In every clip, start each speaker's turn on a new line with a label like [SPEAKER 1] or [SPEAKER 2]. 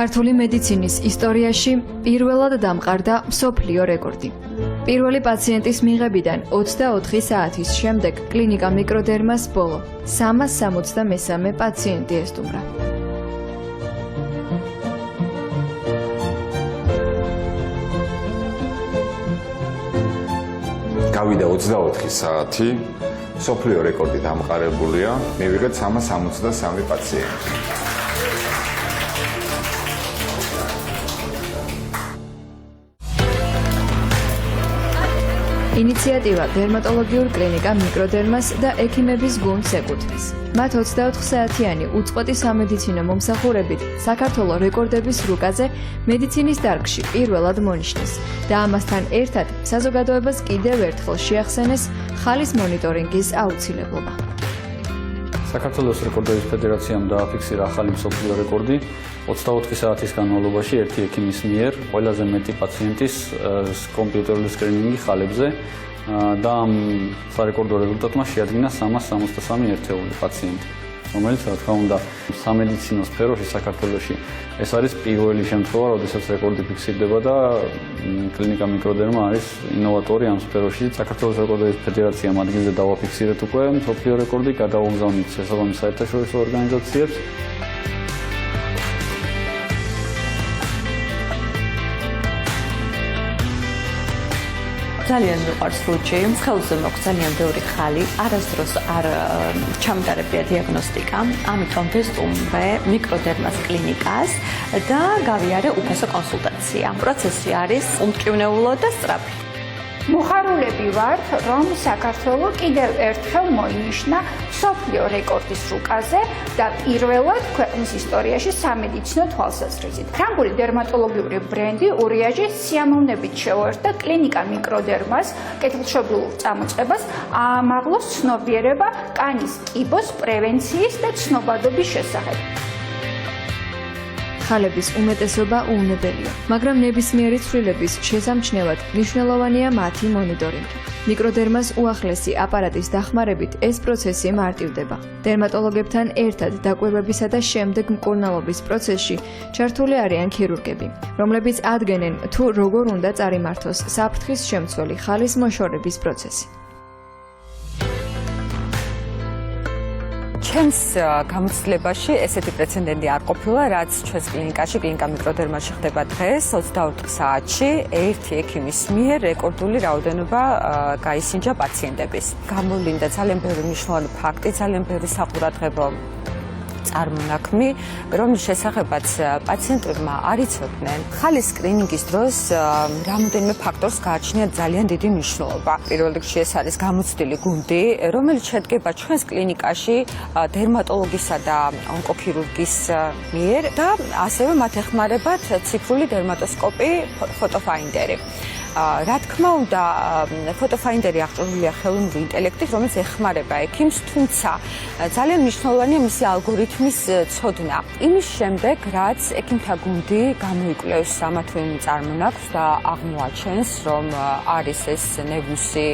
[SPEAKER 1] ქართული მედიცინის ისტორიაში პირველად დამყარდა მსოფლიო რეკორდი. პირველი პაციენტის მიღებიდან 24 საათის შემდეგ კლინიკა მიკროდერმას ბოლო 363 პაციენტი ესტუმრა.
[SPEAKER 2] გავიდა 24 საათი, მსოფლიო რეკორდი დამყარებულია, მივიღეთ 363 პაციენტი.
[SPEAKER 1] ინიციატივა დერმატოლოგიურ კლინიკა მიკროდერმას და ექიმების გუნდს ეკუთვნის. მათ 24 საათიანი უწყვეტი სამედიცინო მომსახურებით საქართველოს რეკორდების რუკაზე მედიცინის დარგში პირველად მონიშნეს და ამასთან ერთად საზოგადოებას კიდევ ერთხელ შეახსენეს ხალის მონიტორინგის აუცილებლობა.
[SPEAKER 3] საქართველოს რეკორდების ფედერაციამ დააფიქსირა ახალი მსოფლიო რეკორდი 24 საათის განმავლობაში ერთი ექიმის მიერ ყველაზე მეტი პაციენტის კომპიუტერული სკრინინგი ხალებზე და ამ სარეკორდო რეზულტატმა შეადგინა 363 ერთეული პაციენტი, რომელიც რა თქმა უნდა სამედიცინო სფეროში საქართველოში ეს არის პირველი შემთხვევა, როდესაც რეკორდი ფიქსირდება და კლინიკა მიკროდერმა არის ინოვატორი ამ სფეროში. საქართველოს რეკორდების ფედერაციამ ადგილზე დავაფიქსირეთ უკვე მსოფლიო რეკორდი, გადავამგზავნით შესაბამის საერთაშორისო ორგანიზაციებს.
[SPEAKER 4] ძალიან მიყვარს რუჩი, ხელზე მაქვს ძალიან ბევრი ხალი, არასდროს არ ჩამტარებია დიაგნოსტიკა, ამიტომ ვესტუმრე მიკროდერმას კლინიკას და გავიარე უფასო კონსულტაცია. პროცესი არის უმტკივნეულო და სწრაფი.
[SPEAKER 5] მოხარულები ვართ, რომ საქართველოს კიდევ ერთხელ მოინიშნა მსოფლიო რეკორდის რუკაზე და პირველად ქვეყნის ისტორიაში სამედიცინო თვალსაზრისით. ფრანგული დერმატოლოგიური ბრენდი ურიაჟი სიამოვნებით შეუერთდა კლინიკა მიკროდერმას კეთილშობილურ წამოწყებას, აამაღლოს ცნობიერება კანის კიბოს პრევენციის და ცნობადობის შესახებ.
[SPEAKER 1] ხალების უმეტესობა უუნებელია, მაგრამ ნებისმიერი ცვლილების შესამჩნევად მნიშვნელოვანია მათი მონიტორინგი. მიკროდერმას უახლესი აპარატის დახმარებით ეს პროცესი მარტივდება. დერმატოლოგებთან ერთად დაკვირვებისა და შემდეგ მკურნალობის პროცესში ჩართული არიან ქირურგები, რომლებიც ადგენენ თუ როგორ უნდა წარიმართოს საფრთხის შემცველი ხალის მოშორების პროცესი.
[SPEAKER 4] ჩემს გამოცდილებაში ესეთი პრეცედენტი არ ყოფილა, რაც ჩვენს კლინიკაში, კლინიკა მიკროდერმაში ხდება დღეს 24 საათში ერთი ექიმის მიერ რეკორდული რაოდენობა გაისინჯა პაციენტების. გამოვლინდა ძალიან ბევრი მნიშვნელოვანი ფაქტი, ძალიან ბევრი საყურადღებო წარმონაქმნი, რომლის შესახებაც პაციენტებმა არ იცოდნენ. ხალის სკრინინგის დროს რამოდენიმე ფაქტორს გააჩნია ძალიან დიდი მნიშვნელობა. პირველ რიგში ეს არის გამოცდილი გუნდი, რომელიც შედგება ჩვენს კლინიკაში დერმატოლოგისა და ონკოქირურგის მიერ და ასევე მათ ეხმარებათ ციფრული დერმატოსკოპი, ფოტოფაინდერი. რა თქმა უნდა, ფოტოფაინდერი აღჭურვილია ხელოვნური ინტელექტით, რომელიც ეხმარება ექიმს, თუმცა ძალიან მნიშვნელოვანია მისი ალგორითმის ცოდნა. იმის შემდეგ, რაც ექიმთა გუნდი გამოიკვლევს ამა თუ იმ წარმონაქმნს და აღმოაჩენს, რომ არის ეს ნერვუსი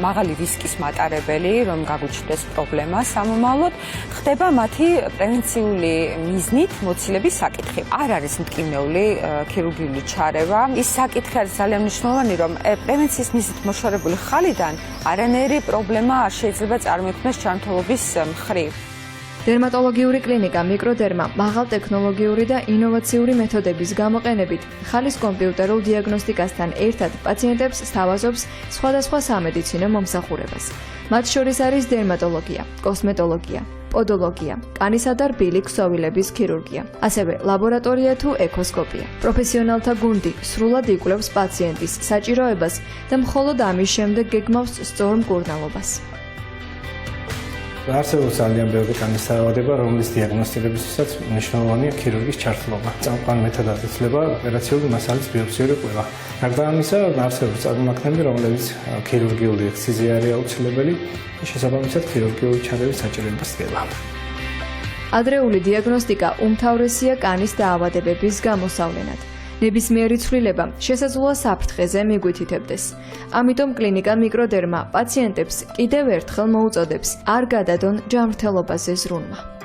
[SPEAKER 4] მაღალი რისკის მატარებელი, რომ გაგვიჩნდეს პრობლემა სამომავლოდ, ხდება მათი პრევენციული მიზნით მოცილების საკითხი. არ არის მტკივნეული ქირურგიული ჩარევა. ის საკითხი არის ძალიან მნიშვნელოვანი, რომ პრევენციის მიზნით მოშორებული ხალიდან არანაირი პრობლემა არ შეიძლება წარმოიქმნას ჯანმრთელობის მხრივ.
[SPEAKER 1] დერმატოლოგიური კლინიკა მიკროდერმა მაღალტექნოლოგიური და ინოვაციური მეთოდების გამოყენებით ხალის კომპიუტერულ დიაგნოსტიკასთან ერთად პაციენტებს სთავაზობს სხვადასხვა სამედიცინო მომსახურებას. მათ შორის არის დერმატოლოგია, კოსმეტოლოგია, პოდოლოგია, კანისა და რბილი ქსოვილების ქირურგია, ასევე ლაბორატორია თუ ეკოსკოპია. პროფესიონალთა გუნდი სრულად იკვლევს პაციენტის საჭიროებას და მხოლოდ ამის შემდეგ გეგმავს სწორ მკურნალობას.
[SPEAKER 6] არსებობს ძალიან ბევრი კანის დაავადება, რომლის დიაგნოსტირებისთვისაც მნიშვნელოვანია ქირურგის ჩართულობა. წამყვან მეთოდად იცვლება ოპერაციული მასალის ბიოპსიური კვლევა. გარდა ამისა, არსებობს წარმონაქმნები, რომლებიც ქირურგიული ექსციზია არის აუცილებელი და შესაბამისად ქირურგიული ჩარევის საჭიროებას დგება.
[SPEAKER 1] ადრეული დიაგნოსტიკა უმთავრესია კანის დაავადებების გამოსავლენად. ნებისმიერი ცვლილება შესაძლოა საფრთხეზე მიგვითითებდეს. ამიტომ კლინიკა მიკროდერმა პაციენტებს კიდევ ერთხელ მოუწოდებს არ გადადონ ჯანმრთელობაზე ზრუნვა.